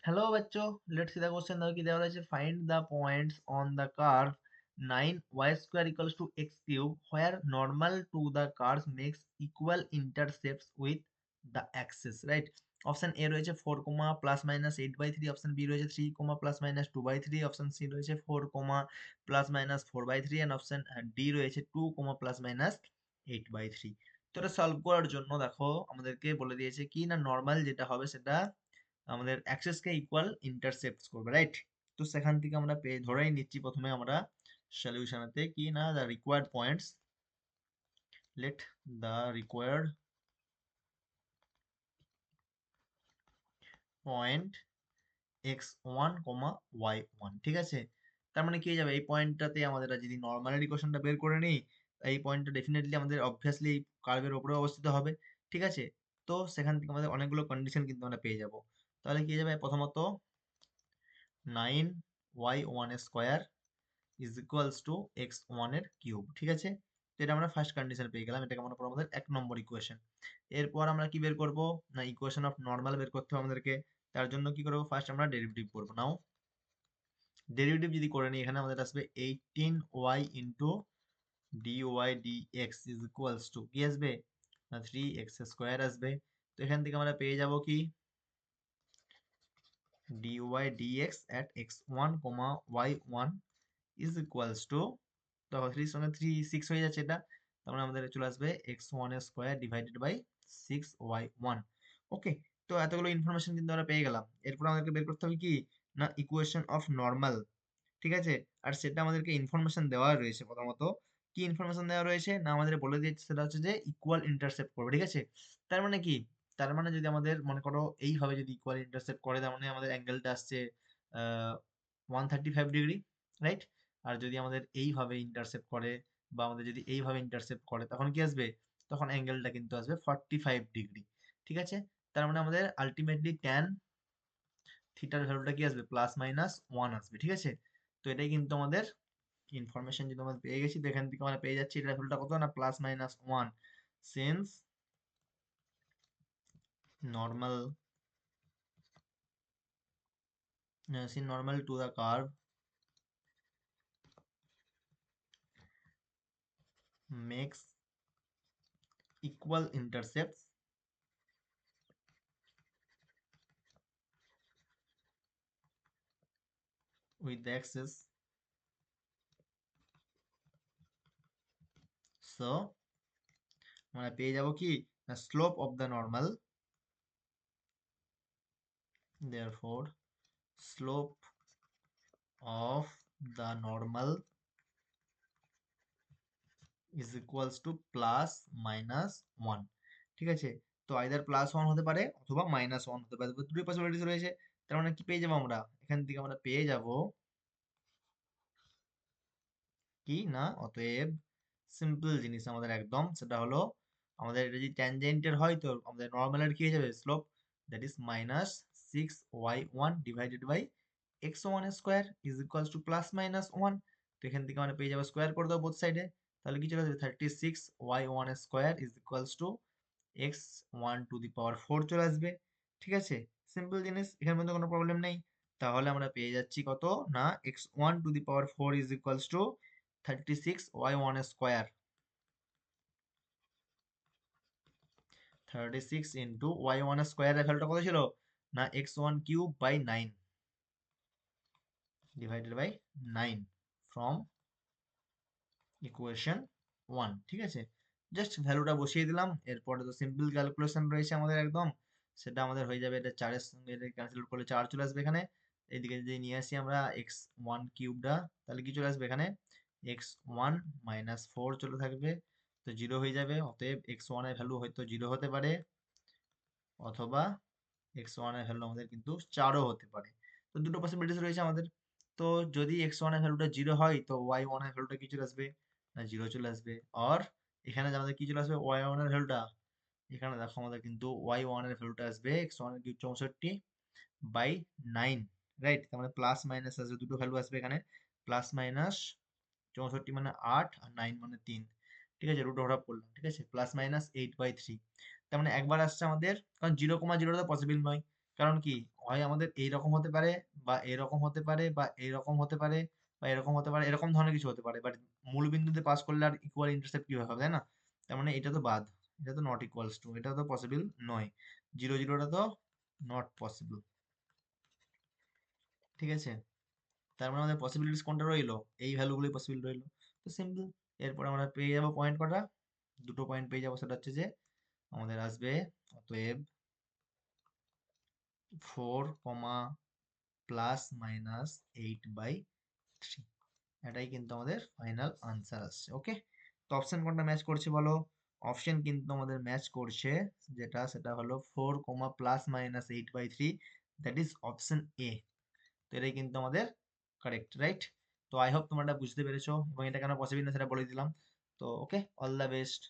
Hello बच्चों, let's see the question now की देवल है find the points on the curve 9y square equals to x cube where normal to the curves makes equal intercepts with the axis, right? Option A রয়েছে 4 plus minus 8/3, option B রয়েছে 3 plus minus 2/3, option C রয়েছে 4 plus minus 4/3 and option D রয়েছে 2 plus minus 8/3। তো এটা solve করার জন্য দেখো আমাদেরকে বলে দিয়েছে কি না, নর্মাল যেটা হবে সেটা আমাদের অ্যাক্সেসকে ইকুয়াল ইন্টারসেপ্ট করবে, রাইট? তো সেখান থেকে আমরা ধরেই নিচ্ছি প্রথমে আমরা সলিউশনেতে কি না, the required points, let the required point x1 y1, ঠিক আছে? তার মানে কি হয়ে যাবে, এই পয়েন্টটাতে আমাদের যদি নর্মাল ইকুয়েশনটা বের করে নিই, এই পয়েন্টটা ডেফিনেটলি আমাদের অবভিয়াসলি কার্ভের উপরে অবস্থিত হবে, ঠিক আছে? তো সেখান থেকে আমাদের অনেকগুলো কন্ডিশন কিন্তু আমরা পেয়ে যাব। তাহলে কি হয়ে যাবে, প্রথমত 9y1 square is equals two x1 এর কিউব, ঠিক আছে? তো এটা আমরা ফার্স্ট কন্ডিশন পেয়ে গেলাম, এটাকে আমরা আমাদের 1 নম্বর ইকুয়েশন। এরপর আমরা কি বের করব না, ইকুয়েশন অফ নর্মাল বের করতে হবে আমাদেরকে। তার জন্য কি করব, ফার্স্ট আমরা ডেরিভেটিভ করব। নাও ডেরিভেটিভ যদি করে নিই, এখানে আমাদের আসবে 18y into dy dx is equals two কি আসবে না 3x স্কোয়ার আসবে। তো এখান থেকে আমরা পেয়ে যাব কি dy dx at x1 y1 is equals two, দেখো 3 সঙ্গে 3 6 হয়ে যাচ্ছে এটা, তার মানে আমাদের চলে আসবে x1 square divided by 6y1। ওকে, তো এতগুলো ইনফরমেশন কিন্তু আমরা পেয়ে গেলাম। এরপর আমাদেরকে বের করতে হবে কি না, ইকুয়েশন অফ নর্মাল, ঠিক আছে? আর সেটা আমাদেরকে ইনফরমেশন দেওয়া রয়েছে। প্রথমত কি ইনফরমেশন দেওয়া রয়েছে না, আমাদের বলে দিয়েছে সেটা হচ্ছে যে ইকুয়াল ইন্টারসেপ্ট করবে, ঠিক আছে? তার মানে কি, তার মানে যদি আমাদের মনে করো এইভাবে যদি ইকুয়াল ইন্টারসেপ্ট করে, তার মানে আমাদের অ্যাঙ্গেলটা আসছে 135 ডিগ্রি, রাইট? আর যদি আমাদের এইভাবে ইন্টারসেপ্ট করে বা আমাদের যদি এইভাবে ইন্টারসেপ্ট করে, তখন কি আসবে, তখন অ্যাঙ্গেলটা কিন্তু আসবে 45 ডিগ্রি, ঠিক আছে? তার মানে আমাদের আলটিমেটলি ট্যান থিটার ভ্যালুটা কি আসবে, +-1 আসবে, ঠিক আছে? তো এটাই কিন্তু আমাদের ইনফরমেশন যেটা আমরা পেয়ে গেছি। তো এখান থেকে আমরা পেয়ে যাচ্ছি এটার ভ্যালুটা কত না, +-1, since normal to the curve makes equal intercepts with the axes, so আমরা পেয়ে যাব কি না, slope of the normal, therefore slope of the normal is equals to +-1, ঠিক আছে? তো আইদার +1 হতে পারে অথবা -1 হতে পারে, দুটোই পসিবিলিটিস রয়েছে। তার মানে কি পেয়ে যাবো আমরা, এখান থেকে আমরা পেয়ে যাব কি না, অতএব সিম্পল জিনিস আমাদের একদম, সেটা হলো আমাদের এটা যদি ট্যানজেন্টের হয়, তো আমাদের নর্মালের কি হয়ে যাবে, slope, that is -6y1 divided by x1 square is equals to +-1। তো এখান থেকে আমরা পেয়ে যাবো, স্কোয়ার করে দেবো বোথ সাইডে, তাহলে কি চলে আসবে 36y1 square is equals two x1⁴ চলে আসবে, ঠিক আছে? সিম্পল জিনিস, এখানের মধ্যে কোনো প্রবলেম নেই। তাহলে আমরা পেয়ে যাচ্ছি কত না, x1⁴ is equals two 36y1 square, 36 into y1 স্কোয়ারের ভ্যালুটা কত ছিল না, x1³/9 divided by 9 from equation 1, ঠিক আছে? জাস্ট ভ্যালুটা বসিয়ে দিলাম। এরপরে তো সিম্পল ক্যালকুলেশন রয়েছে আমাদের একদম, সেটা আমাদের হয়ে যাবে, এটা 4 এর সঙ্গে এটা ক্যান্সেল করলে 4 চলে আসবে এখানে। এইদিকে যদি নিয়ে আসি আমরা x1³ তাহলে কি চলে আসবে এখানে, x1 - 4 চলে থাকবে, তো 0 হয়ে যাবে। অতএব x1 এর ভ্যালু হয়তো 0 হতে পারে, অথবা x1 এর ভ্যালু আমাদের কিন্তু 4ও হতে পারে। তো দুটো পসিবিলিটিস রয়েছে আমাদের। তো যদি x1 এর ভ্যালুটা 0 হয়, তো y1 এর ভ্যালুটা কি চলে আসবে না, 0 চলে আসবে। আর এখানে যে আমাদের কি চলে আসবে, y1 এর ভ্যালুটা, এখানে দেখো আমাদের কিন্তু y1 এর ভ্যালুটা আসবে x1 এর কিউব 64/9, রাইট? তার মানে প্লাস মাইনাস আসবে, দুটো ভ্যালু আসবে এখানে, +-64 মানে 8 আর 9 মানে 3, ঠিক আছে? রুট ওভার করলাম, ঠিক আছে? +-8/3, তার মানে একবার আসছে আমাদের, কারণ 0,0 তো পসিবল নয়, কারণ কি, হয় আমাদের এইরকম হতে পারে, বা এরকম হতে পারে, বা এরকম হতে পারে, বা এরকম হতে পারে, এরকম ধরনের কিছু হতে পারে, বাট মূল বিন্দুতে পাস করলে আর ইকুয়াল ইন্টারসেপ্ট কিভাবে হবে, তাই না? তার মানে এটা তো বাদ, এটা তো নট ইকুয়ালস টু, এটা তো পসিবল নয়, জিরো জিরোটা তো নট পসিবল। ঠিক আছে, তার মানে আমাদের পসিবিলিটিস কোনটা রইলো, এই ভ্যালুগুলোই পসিবল রইলো। তো সিম্পল, এরপর আমরা পেয়ে যাবো পয়েন্ট কটা, দুটো পয়েন্ট পেয়ে যাবো, সেটা হচ্ছে যে আমাদের আসবে অতএব 4, +-8/3, এটাই কিন্তু আমাদের ফাইনাল আনসার আসছে। ওকে, তো অপশন কোনটা ম্যাচ করছে বলো? অপশন কিন্তু আমাদের ম্যাচ করছে, যেটা সেটা হলো 4, +-8/3, দ্যাট ইজ অপশন এ। তো এটাই কিন্তু আমাদের কারেক্ট, রাইট? তো আই হোপ তোমরা এটা বুঝতে পেরেছো, এবং এটা কেন পসিবল না সেটা বলে দিলাম। তো ওকে, অল দ্য বেস্ট।